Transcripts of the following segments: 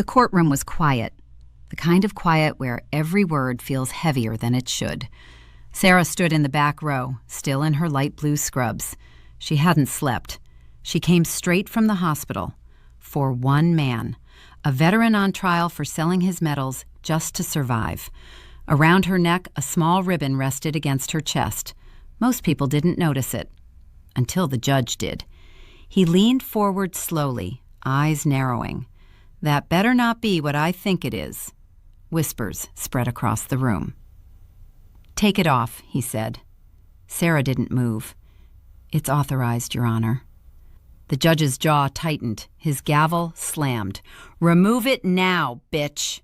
The courtroom was quiet, the kind of quiet where every word feels heavier than it should. Sarah stood in the back row, still in her light blue scrubs. She hadn't slept. She came straight from the hospital for one man, a veteran on trial for selling his medals just to survive. Around her neck, a small ribbon rested against her chest. Most people didn't notice it, until the judge did. He leaned forward slowly, eyes narrowing. "That better not be what I think it is." Whispers spread across the room. "Take it off," he said. Sarah didn't move. "It's authorized, Your Honor." The judge's jaw tightened. His gavel slammed. "Remove it now, bitch!"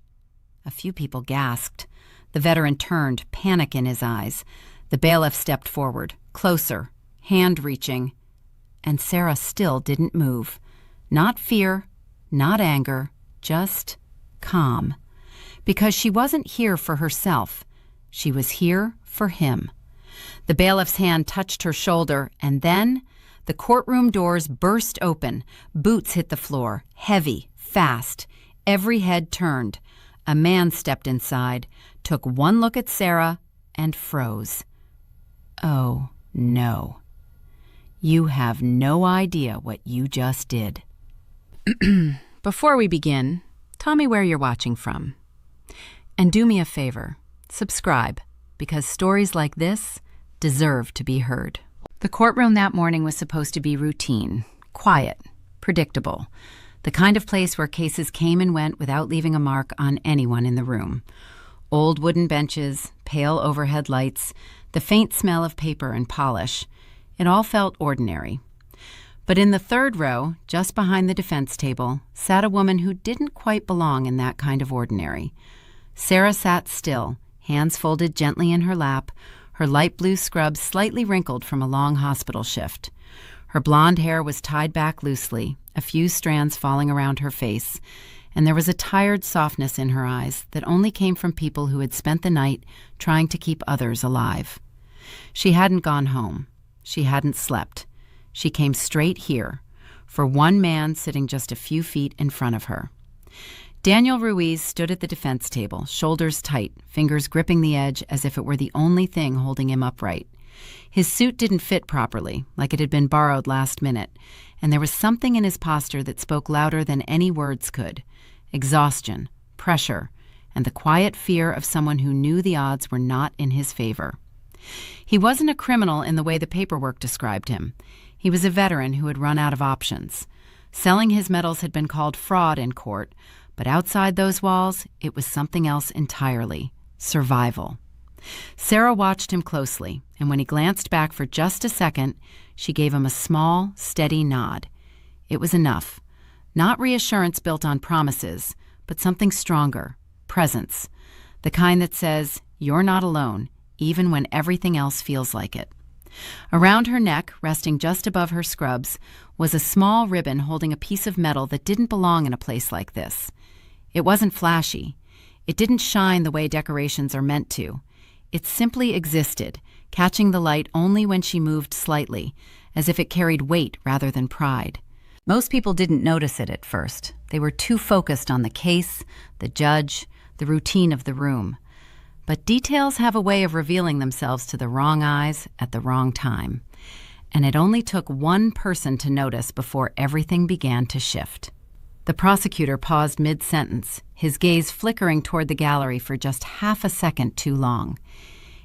A few people gasped. The veteran turned, panic in his eyes. The bailiff stepped forward, closer, hand reaching. And Sarah still didn't move. Not fear, not anger, just calm. Because she wasn't here for herself. She was here for him. The bailiff's hand touched her shoulder, and then the courtroom doors burst open. Boots hit the floor, heavy, fast. Every head turned. A man stepped inside, took one look at Sarah, and froze. "Oh, no. You have no idea what you just did." Before we begin, tell me where you're watching from. And do me a favor, subscribe, because stories like this deserve to be heard. The courtroom that morning was supposed to be routine, quiet, predictable, the kind of place where cases came and went without leaving a mark on anyone in the room. Old wooden benches, pale overhead lights, the faint smell of paper and polish. It all felt ordinary. But in the third row, just behind the defense table, sat a woman who didn't quite belong in that kind of ordinary. Sarah sat still, hands folded gently in her lap, her light blue scrubs slightly wrinkled from a long hospital shift. Her blonde hair was tied back loosely, a few strands falling around her face, and there was a tired softness in her eyes that only came from people who had spent the night trying to keep others alive. She hadn't gone home. She hadn't slept. She came straight here, for one man sitting just a few feet in front of her. Daniel Ruiz stood at the defense table, shoulders tight, fingers gripping the edge as if it were the only thing holding him upright. His suit didn't fit properly, like it had been borrowed last minute, and there was something in his posture that spoke louder than any words could. Exhaustion, pressure, and the quiet fear of someone who knew the odds were not in his favor. He wasn't a criminal in the way the paperwork described him. He was a veteran who had run out of options. Selling his medals had been called fraud in court, but outside those walls, it was something else entirely: survival. Sarah watched him closely, and when he glanced back for just a second, she gave him a small, steady nod. It was enough. Not reassurance built on promises, but something stronger: presence. The kind that says, "You're not alone," even when everything else feels like it. Around her neck, resting just above her scrubs, was a small ribbon holding a piece of metal that didn't belong in a place like this. It wasn't flashy. It didn't shine the way decorations are meant to. It simply existed, catching the light only when she moved slightly, as if it carried weight rather than pride. Most people didn't notice it at first. They were too focused on the case, the judge, the routine of the room. But details have a way of revealing themselves to the wrong eyes at the wrong time. And it only took one person to notice before everything began to shift. The prosecutor paused mid-sentence, his gaze flickering toward the gallery for just half a second too long.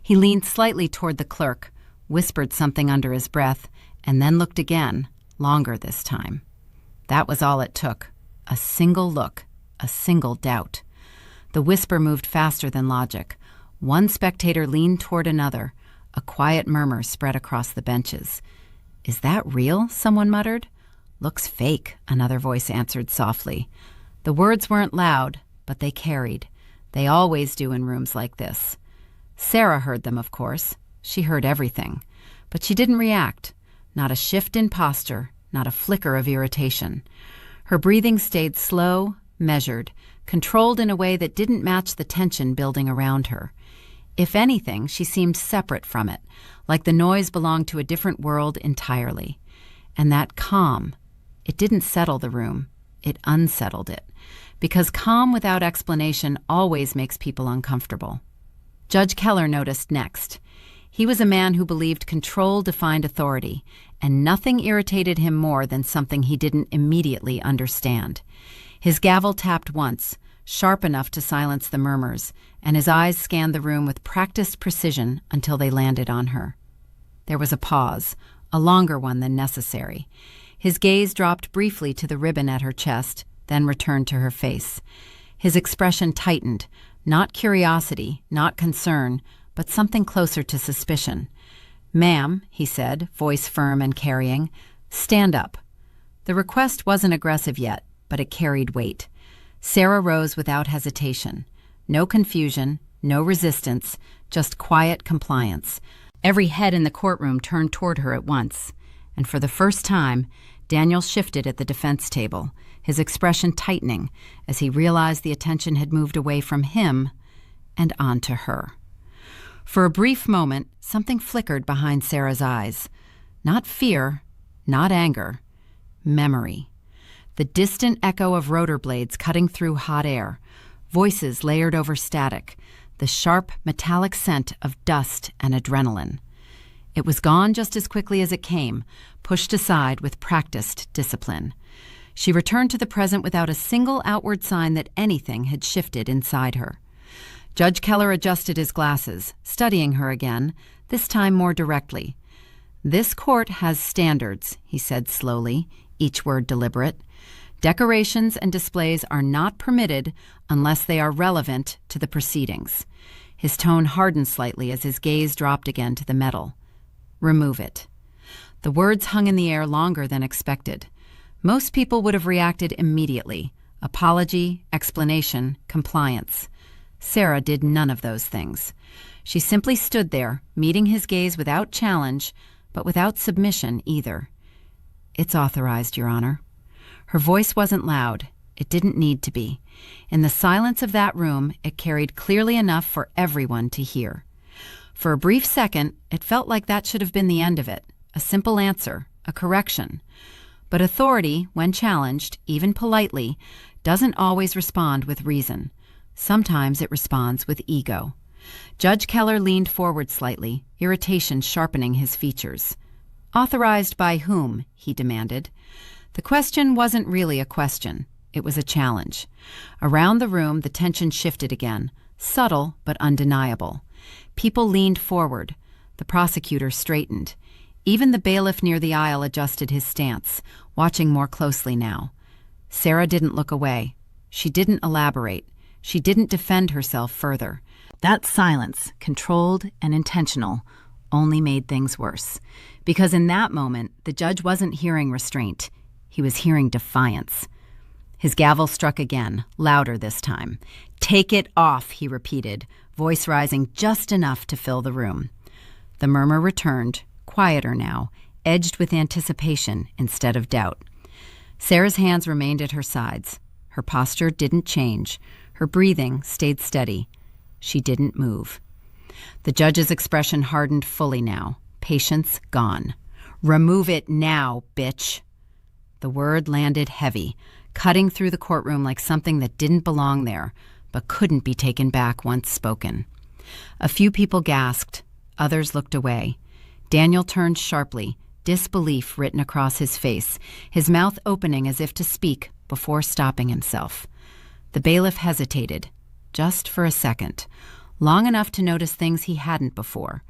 He leaned slightly toward the clerk, whispered something under his breath, and then looked again, longer this time. That was all it took. A single look, a single doubt. The whisper moved faster than logic. One spectator leaned toward another. A quiet murmur spread across the benches. "Is that real?" someone muttered. "Looks fake," another voice answered softly. The words weren't loud, but they carried. They always do in rooms like this. Sarah heard them, of course. She heard everything. But she didn't react. Not a shift in posture, not a flicker of irritation. Her breathing stayed slow, measured, controlled in a way that didn't match the tension building around her. If anything, she seemed separate from it, like the noise belonged to a different world entirely. And that calm, it didn't settle the room. it unsettled it, because calm without explanation always makes people uncomfortable. Judge Keller noticed next. He was a man who believed control defined authority, and nothing irritated him more than something he didn't immediately understand. His gavel tapped once, sharp enough to silence the murmurs, and his eyes scanned the room with practiced precision until they landed on her. There was a pause, a longer one than necessary. His gaze dropped briefly to the ribbon at her chest, then returned to her face. His expression tightened, not curiosity, not concern, but something closer to suspicion. "Ma'am," he said, voice firm and carrying, "stand up." The request wasn't aggressive yet, but it carried weight. Sarah rose without hesitation. No confusion, no resistance, just quiet compliance. Every head in the courtroom turned toward her at once, and for the first time, Daniel shifted at the defense table, his expression tightening as he realized the attention had moved away from him and onto her. For a brief moment, something flickered behind Sarah's eyes. Not fear, not anger, memory. The distant echo of rotor blades cutting through hot air, voices layered over static, the sharp, metallic scent of dust and adrenaline. It was gone just as quickly as it came, pushed aside with practiced discipline. She returned to the present without a single outward sign that anything had shifted inside her. Judge Keller adjusted his glasses, studying her again, this time more directly. "This court has standards," he said slowly, each word deliberate. "Decorations and displays are not permitted unless they are relevant to the proceedings." His tone hardened slightly as his gaze dropped again to the metal. "Remove it." The words hung in the air longer than expected. Most people would have reacted immediately. Apology, explanation, compliance. Sarah did none of those things. She simply stood there, meeting his gaze without challenge, but without submission either. "It's authorized, Your Honor." Her voice wasn't loud. It didn't need to be. In the silence of that room, it carried clearly enough for everyone to hear. For a brief second, it felt like that should have been the end of it, a simple answer, a correction. But authority, when challenged, even politely, doesn't always respond with reason. Sometimes it responds with ego. Judge Keller leaned forward slightly, irritation sharpening his features. "Authorized by whom?" he demanded. The question wasn't really a question. It was a challenge. Around the room, the tension shifted again, subtle but undeniable. People leaned forward. The prosecutor straightened. Even the bailiff near the aisle adjusted his stance, watching more closely now. Sarah didn't look away. She didn't elaborate. She didn't defend herself further. That silence, controlled and intentional, only made things worse. Because in that moment, the judge wasn't hearing restraint. He was hearing defiance. His gavel struck again, louder this time. "Take it off," he repeated, voice rising just enough to fill the room. The murmur returned, quieter now, edged with anticipation instead of doubt. Sarah's hands remained at her sides. Her posture didn't change. Her breathing stayed steady. She didn't move. The judge's expression hardened fully now, patience gone. "Remove it now, bitch." The word landed heavy, cutting through the courtroom like something that didn't belong there, but couldn't be taken back once spoken. A few people gasped. Others looked away. Daniel turned sharply, disbelief written across his face, his mouth opening as if to speak before stopping himself. The bailiff hesitated, just for a second, long enough to notice things he hadn't before.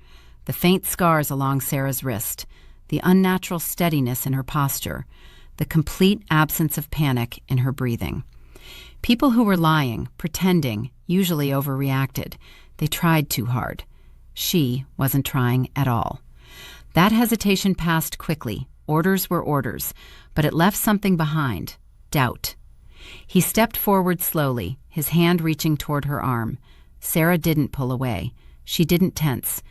The faint scars along Sarah's wrist, the unnatural steadiness in her posture, the complete absence of panic in her breathing. People who were lying, pretending, usually overreacted. They tried too hard. She wasn't trying at all. That hesitation passed quickly. Orders were orders, but it left something behind. Doubt. He stepped forward slowly, his hand reaching toward her arm. Sarah didn't pull away. She didn't tense.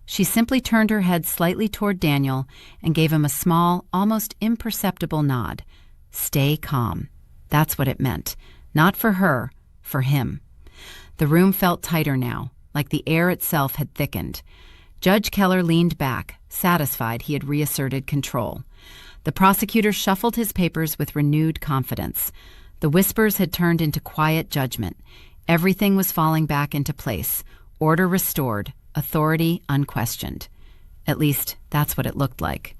She simply turned her head slightly toward Daniel and gave him a small, almost imperceptible nod. Stay calm. That's what it meant. Not for her, for him. The room felt tighter now, like the air itself had thickened. Judge Keller leaned back, satisfied he had reasserted control. The prosecutor shuffled his papers with renewed confidence. The whispers had turned into quiet judgment. Everything was falling back into place. Order restored, authority unquestioned. At least, that's what it looked like.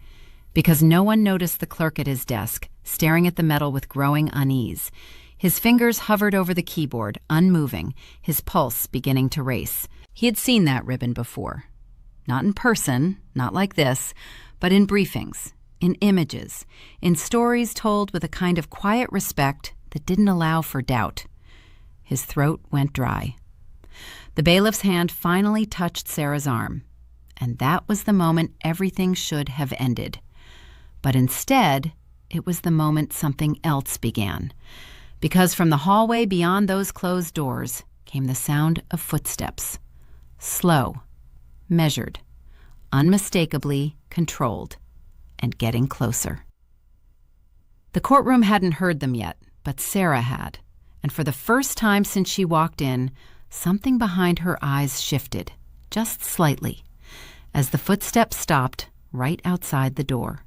Because no one noticed the clerk at his desk, staring at the metal with growing unease. His fingers hovered over the keyboard, unmoving, his pulse beginning to race. He had seen that ribbon before. Not in person, not like this, but in briefings, in images, in stories told with a kind of quiet respect that didn't allow for doubt. His throat went dry. The bailiff's hand finally touched Sarah's arm, and that was the moment everything should have ended. But instead, it was the moment something else began, because from the hallway beyond those closed doors came the sound of footsteps. Slow, measured, unmistakably controlled, and getting closer. The courtroom hadn't heard them yet, but Sarah had, and for the first time since she walked in, something behind her eyes shifted, just slightly, as the footsteps stopped right outside the door.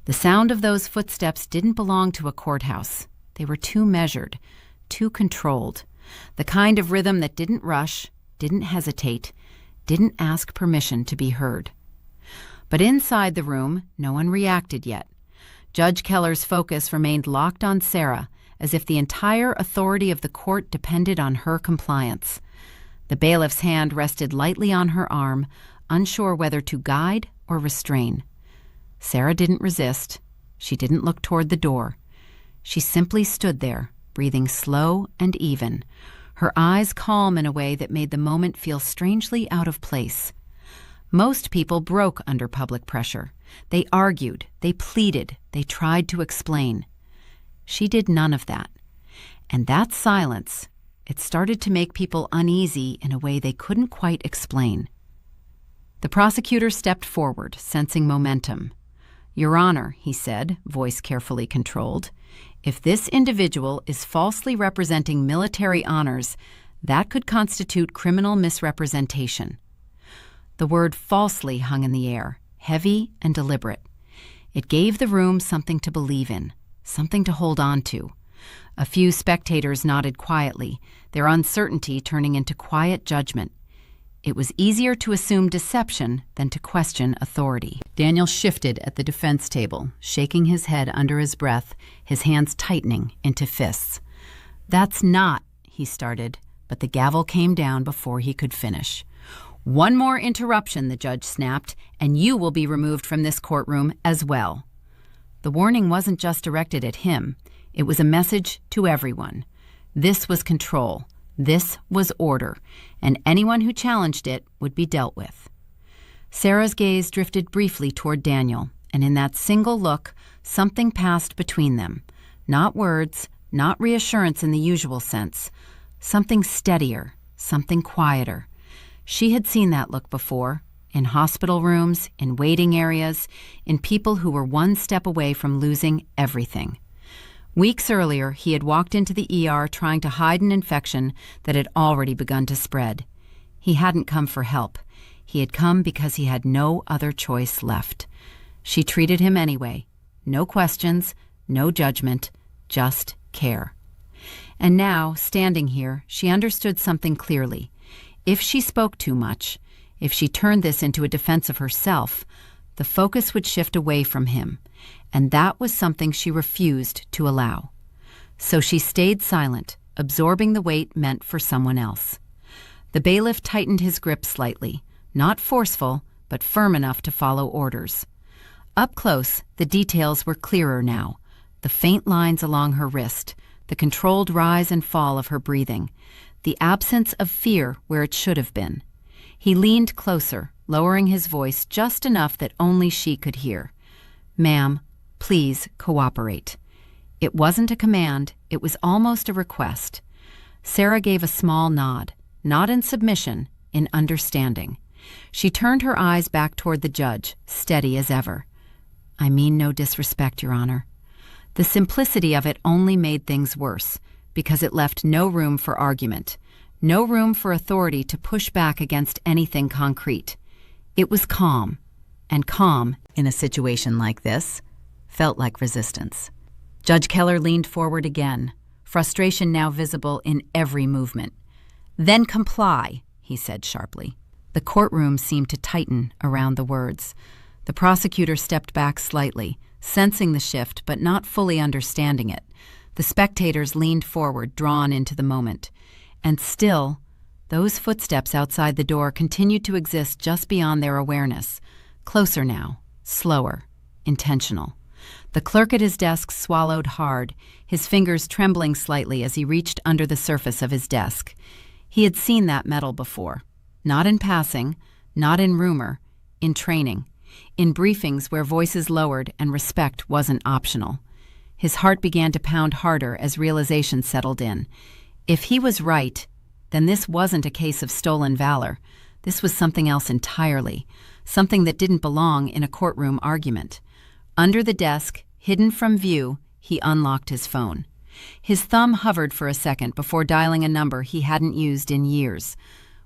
The sound of those footsteps didn't belong to a courthouse. They were too measured, too controlled, the kind of rhythm that didn't rush, didn't hesitate, didn't ask permission to be heard. But inside the room, no one reacted yet. Judge Keller's focus remained locked on Sarah, as if the entire authority of the court depended on her compliance. The bailiff's hand rested lightly on her arm, unsure whether to guide or restrain. Sarah didn't resist. She didn't look toward the door. She simply stood there, breathing slow and even, her eyes calm in a way that made the moment feel strangely out of place. Most people broke under public pressure. They argued, they pleaded, they tried to explain. She did none of that. And that silence, it started to make people uneasy in a way they couldn't quite explain. The prosecutor stepped forward, sensing momentum. "Your Honor," he said, voice carefully controlled, "if this individual is falsely representing military honors, that could constitute criminal misrepresentation." The word falsely hung in the air, heavy and deliberate. It gave the room something to believe in, something to hold on to. A few spectators nodded quietly, their uncertainty turning into quiet judgment. It was easier to assume deception than to question authority. Daniel shifted at the defense table, shaking his head under his breath, his hands tightening into fists. "That's not," he started, but the gavel came down before he could finish. "One more interruption," the judge snapped, "and you will be removed from this courtroom as well." The warning wasn't just directed at him. It was a message to everyone. This was control. This was order, and anyone who challenged it would be dealt with. Sarah's gaze drifted briefly toward Daniel, and in that single look, something passed between them. Not words, not reassurance in the usual sense. Something steadier, something quieter. She had seen that look before, in hospital rooms, in waiting areas, in people who were one step away from losing everything. Weeks earlier, he had walked into the ER trying to hide an infection that had already begun to spread. He hadn't come for help. He had come because he had no other choice left. She treated him anyway. No questions, no judgment, just care. And now, standing here, she understood something clearly. If she spoke too much, if she turned this into a defense of herself, the focus would shift away from him, and that was something she refused to allow. So she stayed silent, absorbing the weight meant for someone else. The bailiff tightened his grip slightly, not forceful, but firm enough to follow orders. Up close, the details were clearer now, the faint lines along her wrist, the controlled rise and fall of her breathing, the absence of fear where it should have been. He leaned closer, lowering his voice just enough that only she could hear. "Ma'am, please cooperate." It wasn't a command, it was almost a request. Sarah gave a small nod, not in submission, in understanding. She turned her eyes back toward the judge, steady as ever. "I mean no disrespect, Your Honor." The simplicity of it only made things worse, because it left no room for argument, no room for authority to push back against anything concrete. It was calm, and calm, in a situation like this, felt like resistance. Judge Keller leaned forward again, frustration now visible in every movement. "Then comply," he said sharply. The courtroom seemed to tighten around the words. The prosecutor stepped back slightly, sensing the shift but not fully understanding it. The spectators leaned forward, drawn into the moment. And still, those footsteps outside the door continued to exist just beyond their awareness. Closer now, slower, intentional. The clerk at his desk swallowed hard, his fingers trembling slightly as he reached under the surface of his desk. He had seen that metal before. Not in passing, not in rumor, in training, in briefings where voices lowered and respect wasn't optional. His heart began to pound harder as realization settled in. If he was right, then this wasn't a case of stolen valor. This was something else entirely, something that didn't belong in a courtroom argument. Under the desk, hidden from view, he unlocked his phone. His thumb hovered for a second before dialing a number he hadn't used in years.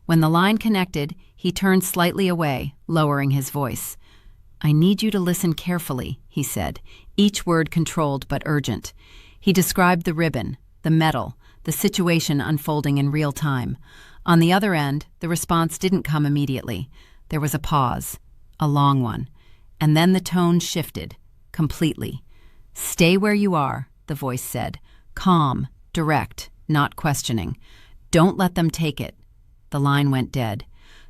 When the line connected, he turned slightly away, lowering his voice. "I need you to listen carefully," he said, each word controlled but urgent. He described the ribbon, the metal, the situation unfolding in real time. On the other end, the response didn't come immediately. There was a pause, a long one, and then the tone shifted, completely. "Stay where you are," the voice said, calm, direct, not questioning. "Don't let them take it." The line went dead.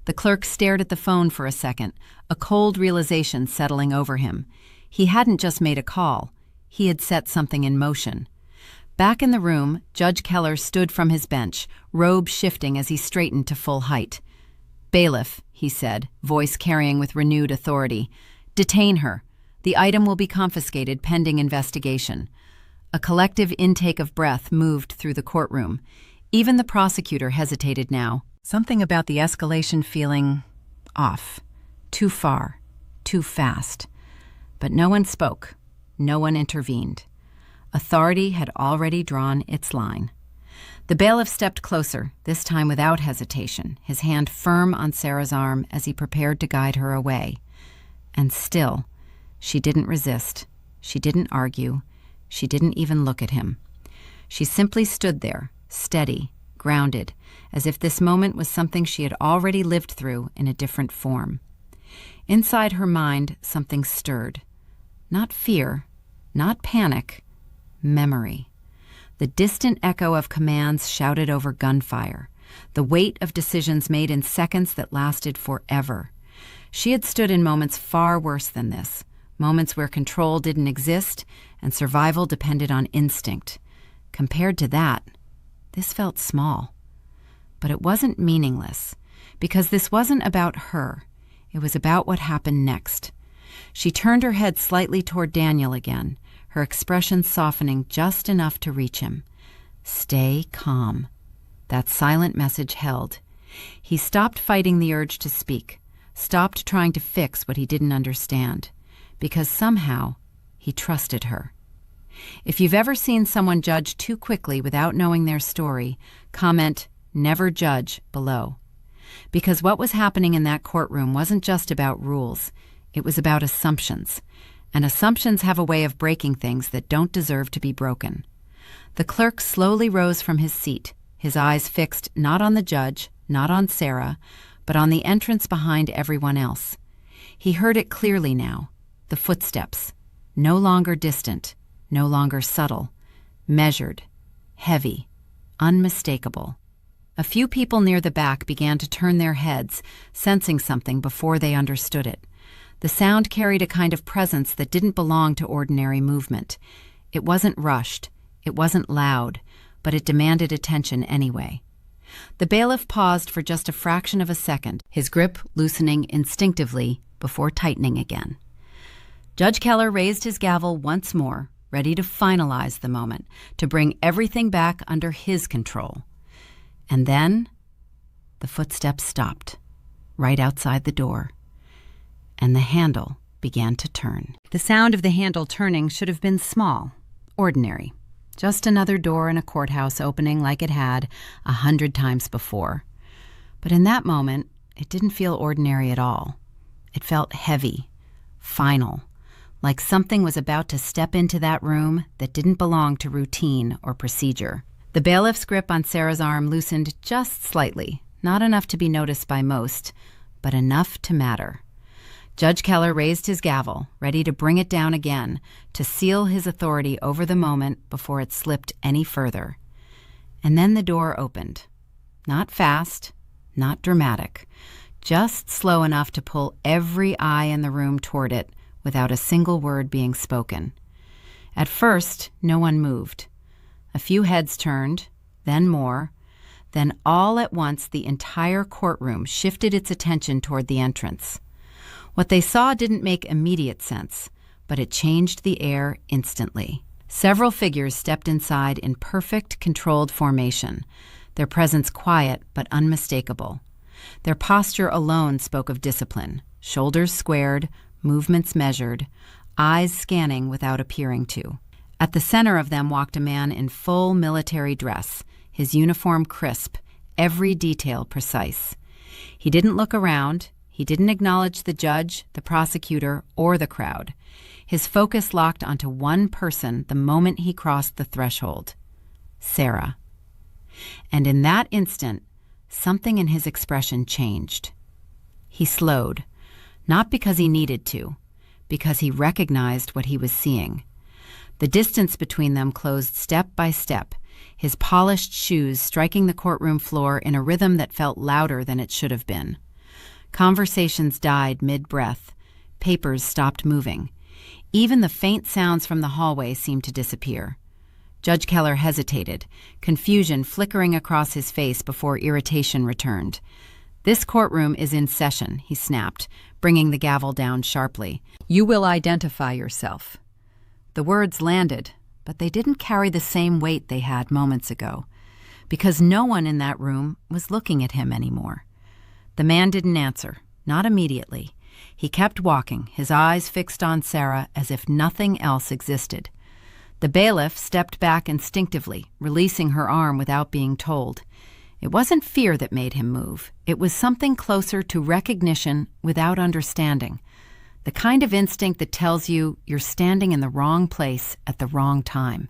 The clerk stared at the phone for a second, a cold realization settling over him. He hadn't just made a call. He had set something in motion. Back in the room, Judge Keller stood from his bench, robe shifting as he straightened to full height. "Bailiff," he said, voice carrying with renewed authority, "detain her. The item will be confiscated pending investigation." A collective intake of breath moved through the courtroom. Even the prosecutor hesitated now, something about the escalation feeling off, too far, too fast. But no one spoke. No one intervened. Authority had already drawn its line. The bailiff stepped closer, this time without hesitation, his hand firm on Sarah's arm as he prepared to guide her away. And still, she didn't resist. She didn't argue. She didn't even look at him. She simply stood there, steady, grounded, as if this moment was something she had already lived through in a different form. Inside her mind, something stirred. Not fear, not panic, memory. The distant echo of commands shouted over gunfire, the weight of decisions made in seconds that lasted forever. She had stood in moments far worse than this, moments where control didn't exist and survival depended on instinct. Compared to that, this felt small. But it wasn't meaningless, because this wasn't about her. It was about what happened next. She turned her head slightly toward Daniel again, her expression softening just enough to reach him. Stay calm. That silent message held. He stopped fighting the urge to speak, stopped trying to fix what he didn't understand, because somehow he trusted her. If you've ever seen someone judge too quickly without knowing their story, comment "never judge" below. Because what was happening in that courtroom wasn't just about rules. It was about assumptions. And assumptions have a way of breaking things that don't deserve to be broken. The clerk slowly rose from his seat, his eyes fixed not on the judge, not on Sarah, but on the entrance behind everyone else. He heard it clearly now, the footsteps, no longer distant, no longer subtle, measured, heavy, unmistakable. A few people near the back began to turn their heads, sensing something before they understood it. The sound carried a kind of presence that didn't belong to ordinary movement. It wasn't rushed, it wasn't loud, but it demanded attention anyway. The bailiff paused for just a fraction of a second, his grip loosening instinctively before tightening again. Judge Keller raised his gavel once more, ready to finalize the moment, to bring everything back under his control. And then the footsteps stopped, right outside the door, and the handle began to turn. The sound of the handle turning should have been small, ordinary, just another door in a courthouse opening like it had 100 times before. But in that moment, it didn't feel ordinary at all. It felt heavy, final, like something was about to step into that room that didn't belong to routine or procedure. The bailiff's grip on Sarah's arm loosened just slightly, not enough to be noticed by most, but enough to matter. Judge Keller raised his gavel, ready to bring it down again, to seal his authority over the moment before it slipped any further. And then the door opened. Not fast, not dramatic, just slow enough to pull every eye in the room toward it without a single word being spoken. At first, no one moved. A few heads turned, then more. Then all at once the entire courtroom shifted its attention toward the entrance. What they saw didn't make immediate sense, but it changed the air instantly. Several figures stepped inside in perfect, controlled formation, their presence quiet but unmistakable. Their posture alone spoke of discipline, shoulders squared, movements measured, eyes scanning without appearing to. At the center of them walked a man in full military dress, his uniform crisp, every detail precise. He didn't look around. He didn't acknowledge the judge, the prosecutor, or the crowd. His focus locked onto one person the moment he crossed the threshold: Sarah. And in that instant, something in his expression changed. He slowed, not because he needed to, because he recognized what he was seeing. The distance between them closed step by step, his polished shoes striking the courtroom floor in a rhythm that felt louder than it should have been. Conversations died mid-breath. Papers stopped moving. Even the faint sounds from the hallway seemed to disappear. Judge Keller hesitated, confusion flickering across his face before irritation returned. "This courtroom is in session," he snapped, bringing the gavel down sharply. "You will identify yourself." The words landed, but they didn't carry the same weight they had moments ago, because no one in that room was looking at him anymore. The man didn't answer, not immediately. He kept walking, his eyes fixed on Sarah as if nothing else existed. The bailiff stepped back instinctively, releasing her arm without being told. It wasn't fear that made him move. It was something closer to recognition without understanding. The kind of instinct that tells you you're standing in the wrong place at the wrong time.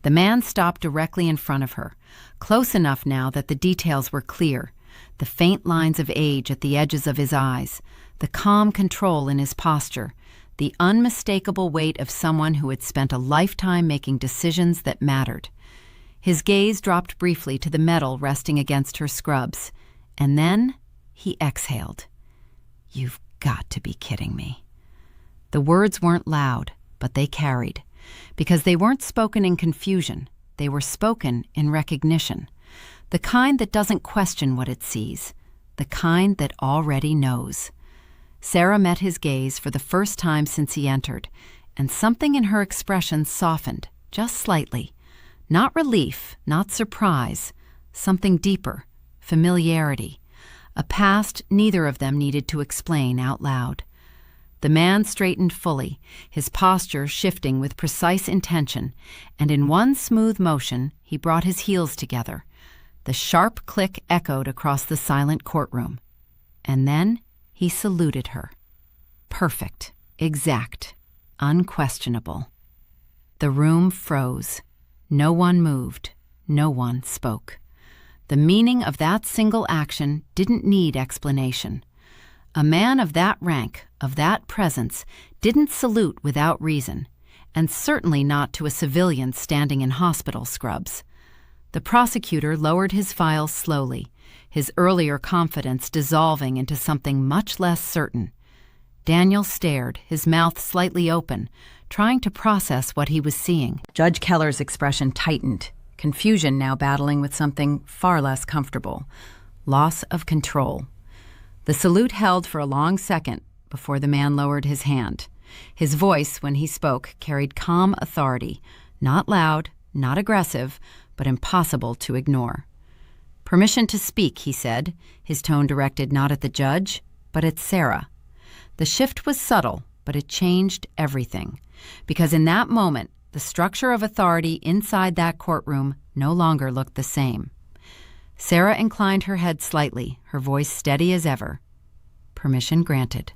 The man stopped directly in front of her, close enough now that the details were clear. The faint lines of age at the edges of his eyes, the calm control in his posture, the unmistakable weight of someone who had spent a lifetime making decisions that mattered. His gaze dropped briefly to the metal resting against her scrubs, and then he exhaled. "You've got to be kidding me." The words weren't loud, but they carried, because they weren't spoken in confusion. They were spoken in recognition. The kind that doesn't question what it sees, the kind that already knows. Sarah met his gaze for the first time since he entered, and something in her expression softened, just slightly. Not relief, not surprise, something deeper, familiarity, a past neither of them needed to explain out loud. The man straightened fully, his posture shifting with precise intention, and in one smooth motion he brought his heels together. The sharp click echoed across the silent courtroom. And then he saluted her. Perfect, exact, unquestionable. The room froze. No one moved. No one spoke. The meaning of that single action didn't need explanation. A man of that rank, of that presence, didn't salute without reason, and certainly not to a civilian standing in hospital scrubs. The prosecutor lowered his files slowly, his earlier confidence dissolving into something much less certain. Daniel stared, his mouth slightly open, trying to process what he was seeing. Judge Keller's expression tightened, confusion now battling with something far less comfortable: loss of control. The salute held for a long second before the man lowered his hand. His voice, when he spoke, carried calm authority, not loud, not aggressive, but impossible to ignore. "Permission to speak," he said, his tone directed not at the judge, but at Sarah. The shift was subtle, but it changed everything, because in that moment, the structure of authority inside that courtroom no longer looked the same. Sarah inclined her head slightly, her voice steady as ever. Permission granted.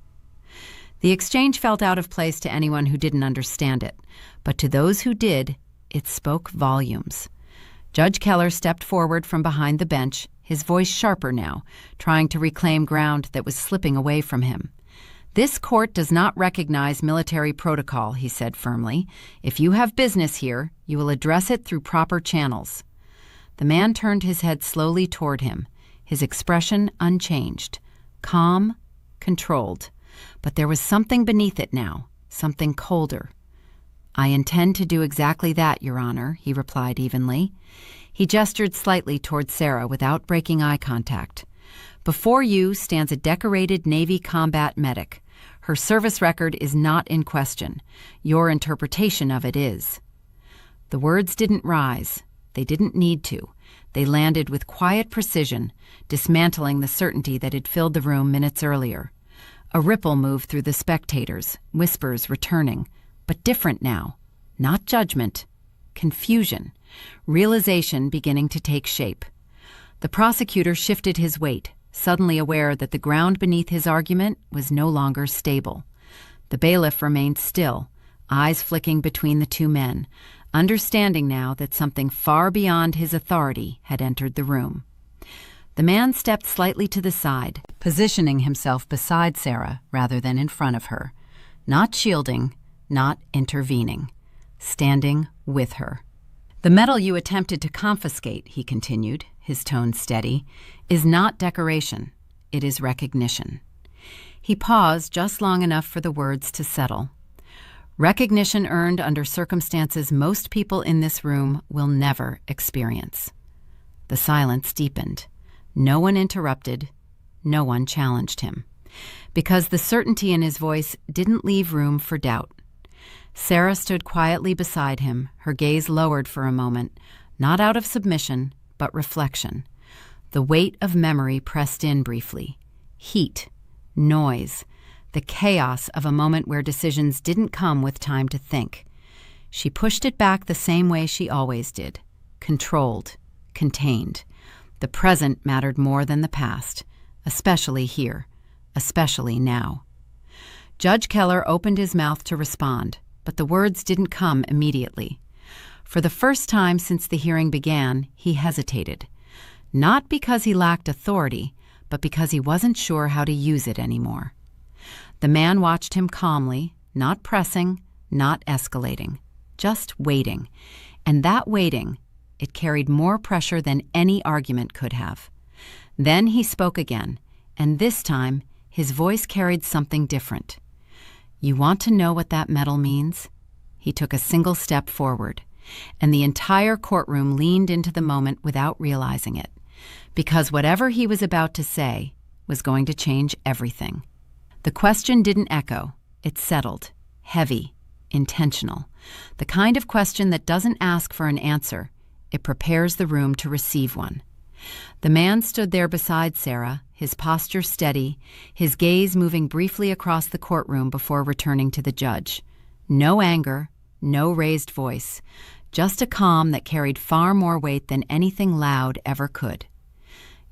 The exchange felt out of place to anyone who didn't understand it, but to those who did, it spoke volumes. Judge Keller stepped forward from behind the bench, his voice sharper now, trying to reclaim ground that was slipping away from him. "This court does not recognize military protocol," he said firmly. "If you have business here, you will address it through proper channels." The man turned his head slowly toward him, his expression unchanged, calm, controlled. But there was something beneath it now, something colder. "I intend to do exactly that, Your Honor," he replied evenly. He gestured slightly toward Sarah without breaking eye contact. "Before you stands a decorated Navy combat medic. Her service record is not in question. Your interpretation of it is." The words didn't rise. They didn't need to. They landed with quiet precision, dismantling the certainty that had filled the room minutes earlier. A ripple moved through the spectators, whispers returning, but different now. Not judgment, confusion, realization beginning to take shape. The prosecutor shifted his weight, suddenly aware that the ground beneath his argument was no longer stable. The bailiff remained still, eyes flicking between the two men, understanding now that something far beyond his authority had entered the room. The man stepped slightly to the side, positioning himself beside Sarah rather than in front of her, not shielding, not intervening, standing with her. "The medal you attempted to confiscate," he continued, his tone steady, "is not decoration. It is recognition." He paused just long enough for the words to settle. Recognition earned under circumstances most people in this room will never experience. The silence deepened. No one interrupted. No one challenged him. Because the certainty in his voice didn't leave room for doubt. Sarah stood quietly beside him, her gaze lowered for a moment, not out of submission, but reflection. The weight of memory pressed in briefly. Heat, noise, the chaos of a moment where decisions didn't come with time to think. She pushed it back the same way she always did, controlled, contained. The present mattered more than the past, especially here, especially now. Judge Keller opened his mouth to respond, but the words didn't come immediately. For the first time since the hearing began, he hesitated. Not because he lacked authority, but because he wasn't sure how to use it anymore. The man watched him calmly, not pressing, not escalating, just waiting. And that waiting, it carried more pressure than any argument could have. Then he spoke again, and this time his voice carried something different. "You want to know what that medal means?" He took a single step forward, and the entire courtroom leaned into the moment without realizing it, because whatever he was about to say was going to change everything. The question didn't echo. It settled, heavy, intentional. The kind of question that doesn't ask for an answer. It prepares the room to receive one. The man stood there beside Sarah, his posture steady, his gaze moving briefly across the courtroom before returning to the judge. No anger, no raised voice, just a calm that carried far more weight than anything loud ever could.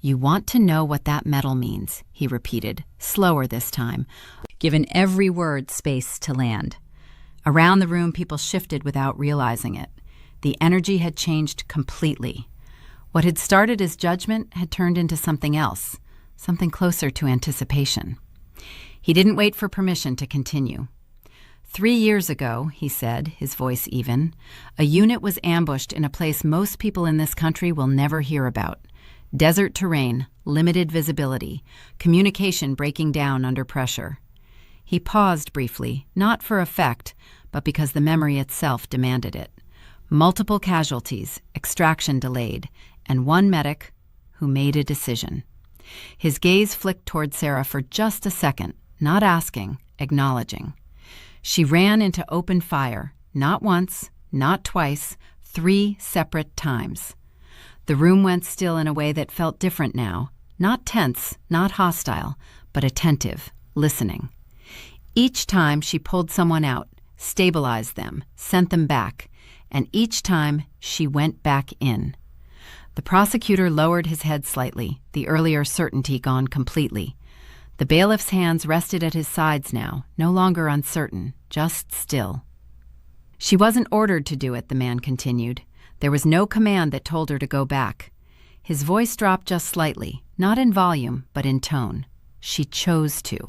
"You want to know what that medal means," he repeated, slower this time, given every word space to land. Around the room, people shifted without realizing it. The energy had changed completely. What had started as judgment had turned into something else, something closer to anticipation. He didn't wait for permission to continue. 3 years ago, he said, his voice even, a unit was ambushed in a place most people in this country will never hear about. Desert terrain, limited visibility, communication breaking down under pressure. He paused briefly, not for effect, but because the memory itself demanded it. Multiple casualties, extraction delayed, and one medic who made a decision. His gaze flicked toward Sarah for just a second, not asking, acknowledging. She ran into open fire, not once, not twice, 3 separate times. The room went still in a way that felt different now, not tense, not hostile, but attentive, listening. Each time she pulled someone out, stabilized them, sent them back, and each time she went back in. The prosecutor lowered his head slightly, the earlier certainty gone completely. The bailiff's hands rested at his sides now, no longer uncertain, just still. She wasn't ordered to do it, the man continued. There was no command that told her to go back. His voice dropped just slightly, not in volume, but in tone. She chose to.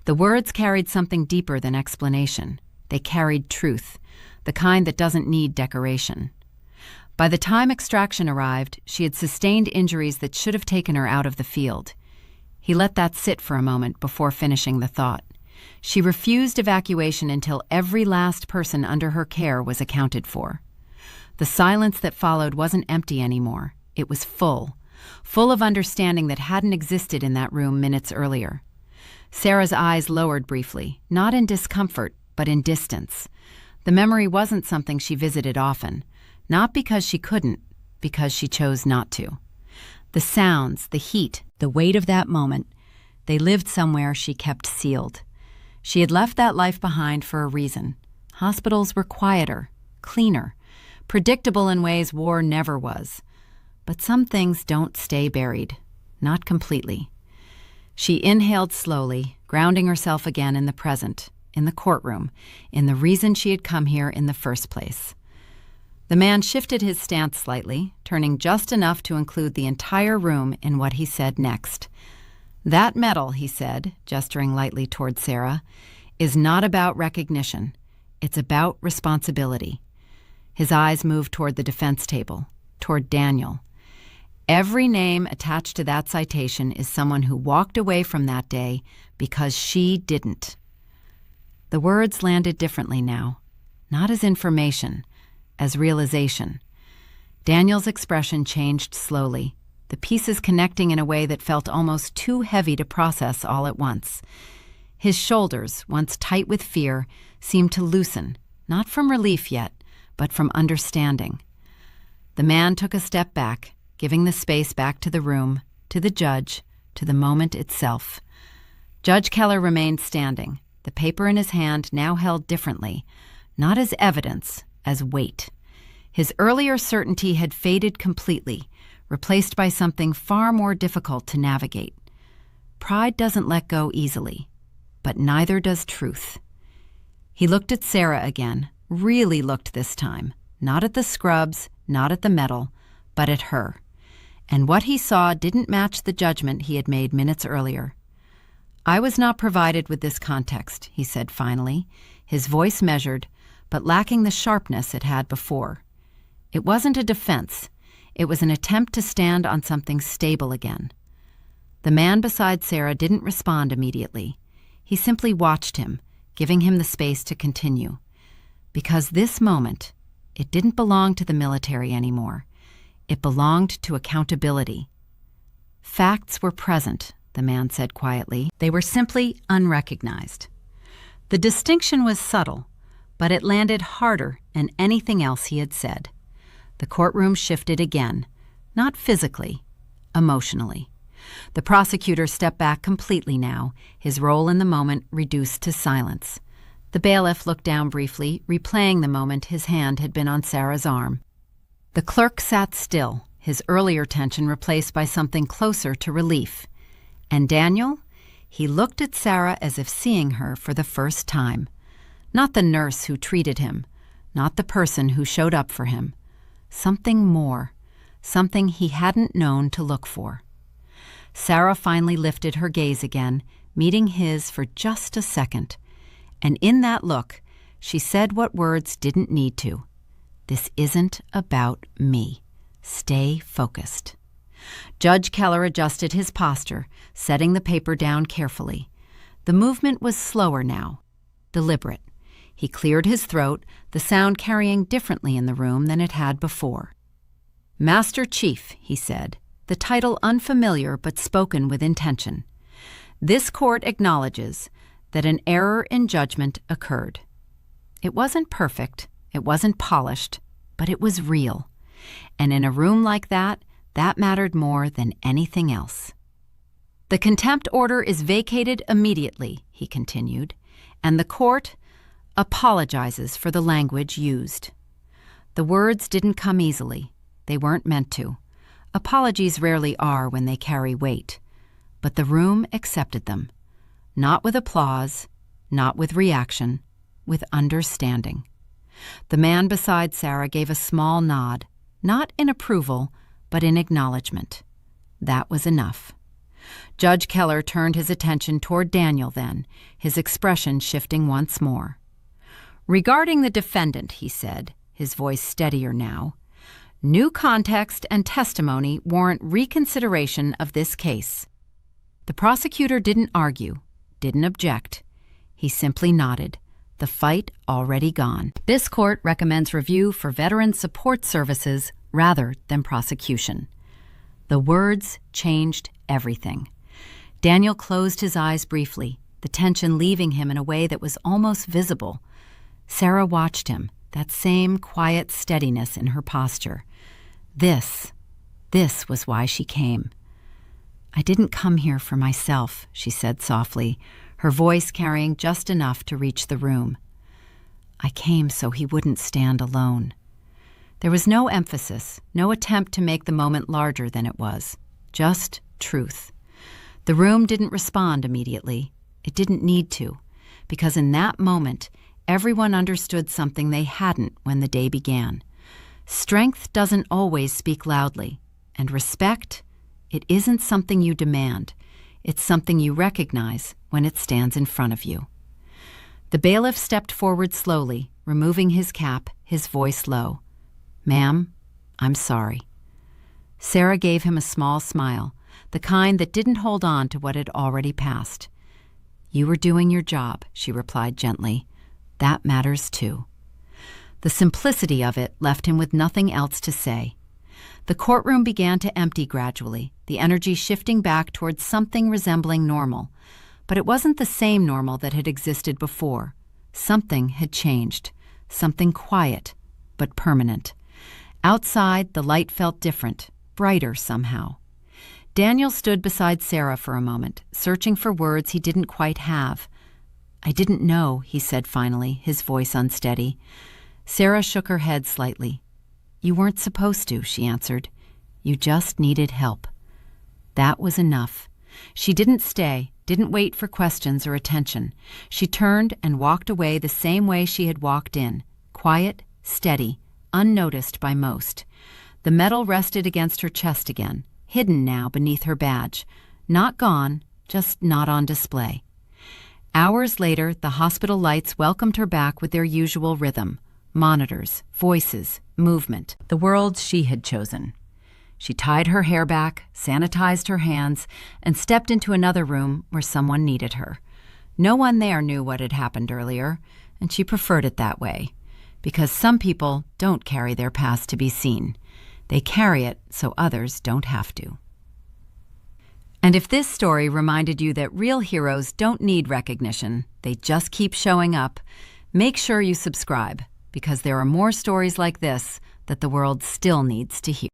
The words carried something deeper than explanation. They carried truth, the kind that doesn't need decoration. By the time extraction arrived, she had sustained injuries that should have taken her out of the field. He let that sit for a moment before finishing the thought. She refused evacuation until every last person under her care was accounted for. The silence that followed wasn't empty anymore. It was full of understanding that hadn't existed in that room minutes earlier. Sarah's eyes lowered briefly, not in discomfort, but in distance. The memory wasn't something she visited often, not because she couldn't, because she chose not to. The sounds, the heat, the weight of that moment, they lived somewhere she kept sealed. She had left that life behind for a reason. Hospitals were quieter, cleaner, predictable in ways war never was. But some things don't stay buried, not completely. She inhaled slowly, grounding herself again in the present, in the courtroom, in the reason she had come here in the first place. The man shifted his stance slightly, turning just enough to include the entire room in what he said next. That medal, he said, gesturing lightly toward Sarah, is not about recognition. It's about responsibility. His eyes moved toward the defense table, toward Daniel. Every name attached to that citation is someone who walked away from that day because she didn't. The words landed differently now, not as information, as realization. Daniel's expression changed slowly, the pieces connecting in a way that felt almost too heavy to process all at once. His shoulders, once tight with fear, seemed to loosen, not from relief yet, but from understanding. The man took a step back, giving the space back to the room, to the judge, to the moment itself. Judge Keller remained standing, the paper in his hand now held differently, not as evidence, as weight. His earlier certainty had faded completely, replaced by something far more difficult to navigate. Pride doesn't let go easily, but neither does truth. He looked at Sarah again, really looked this time, not at the scrubs, not at the medal, but at her. And what he saw didn't match the judgment he had made minutes earlier. "I was not provided with this context," he said finally, his voice measured, but lacking the sharpness it had before. It wasn't a defense. It was an attempt to stand on something stable again. The man beside Sarah didn't respond immediately. He simply watched him, giving him the space to continue. Because this moment, it didn't belong to the military anymore. It belonged to accountability. Facts were present, the man said quietly. They were simply unrecognized. The distinction was subtle, but it landed harder than anything else he had said. The courtroom shifted again, not physically, emotionally. The prosecutor stepped back completely now, his role in the moment reduced to silence. The bailiff looked down briefly, replaying the moment his hand had been on Sarah's arm. The clerk sat still, his earlier tension replaced by something closer to relief. And Daniel? He looked at Sarah as if seeing her for the first time. Not the nurse who treated him, not the person who showed up for him. Something more, something he hadn't known to look for. Sarah finally lifted her gaze again, meeting his for just a second. And in that look, she said what words didn't need to. "This isn't about me. Stay focused." Judge Keller adjusted his posture, setting the paper down carefully. The movement was slower now, deliberate. He cleared his throat, the sound carrying differently in the room than it had before. "Master Chief," he said, the title unfamiliar but spoken with intention. "This court acknowledges that an error in judgment occurred. It wasn't perfect, it wasn't polished, but it was real. And in a room like that, that mattered more than anything else. The contempt order is vacated immediately," he continued, "and the court apologizes for the language used." The words didn't come easily. They weren't meant to. Apologies rarely are when they carry weight. But the room accepted them. Not with applause, not with reaction, with understanding. The man beside Sarah gave a small nod, not in approval, but in acknowledgement. That was enough. Judge Keller turned his attention toward Daniel then, his expression shifting once more. "Regarding the defendant," he said, his voice steadier now, "new context and testimony warrant reconsideration of this case." The prosecutor didn't argue, didn't object. He simply nodded, the fight already gone. "This court recommends review for Veteran Support Services rather than prosecution." The words changed everything. Daniel closed his eyes briefly, the tension leaving him in a way that was almost visible. Sarah watched him, that same quiet steadiness in her posture. This was why she came. "I didn't come here for myself," she said softly, her voice carrying just enough to reach the room. "I came so he wouldn't stand alone." There was no emphasis, no attempt to make the moment larger than it was. Just truth. The room didn't respond immediately. It didn't need to, because in that moment, everyone understood something they hadn't when the day began. Strength doesn't always speak loudly, and respect, it isn't something you demand. It's something you recognize when it stands in front of you. The bailiff stepped forward slowly, removing his cap, his voice low. "Ma'am, I'm sorry." Sarah gave him a small smile, the kind that didn't hold on to what had already passed. "You were doing your job," she replied gently. "That matters too." The simplicity of it left him with nothing else to say. The courtroom began to empty gradually, the energy shifting back towards something resembling normal. But it wasn't the same normal that had existed before. Something had changed, something quiet, but permanent. Outside, the light felt different, brighter somehow. Daniel stood beside Sarah for a moment, searching for words he didn't quite have. "I didn't know," he said finally, his voice unsteady. Sarah shook her head slightly. "You weren't supposed to," she answered. "You just needed help." That was enough. She didn't stay, didn't wait for questions or attention. She turned and walked away the same way she had walked in, quiet, steady, unnoticed by most. The medal rested against her chest again, hidden now beneath her badge. Not gone, just not on display. Hours later, the hospital lights welcomed her back with their usual rhythm. Monitors, voices, movement, the world she had chosen. She tied her hair back, sanitized her hands, and stepped into another room where someone needed her. No one there knew what had happened earlier, and she preferred it that way, because some people don't carry their past to be seen. They carry it so others don't have to. And if this story reminded you that real heroes don't need recognition, they just keep showing up, make sure you subscribe, because there are more stories like this that the world still needs to hear.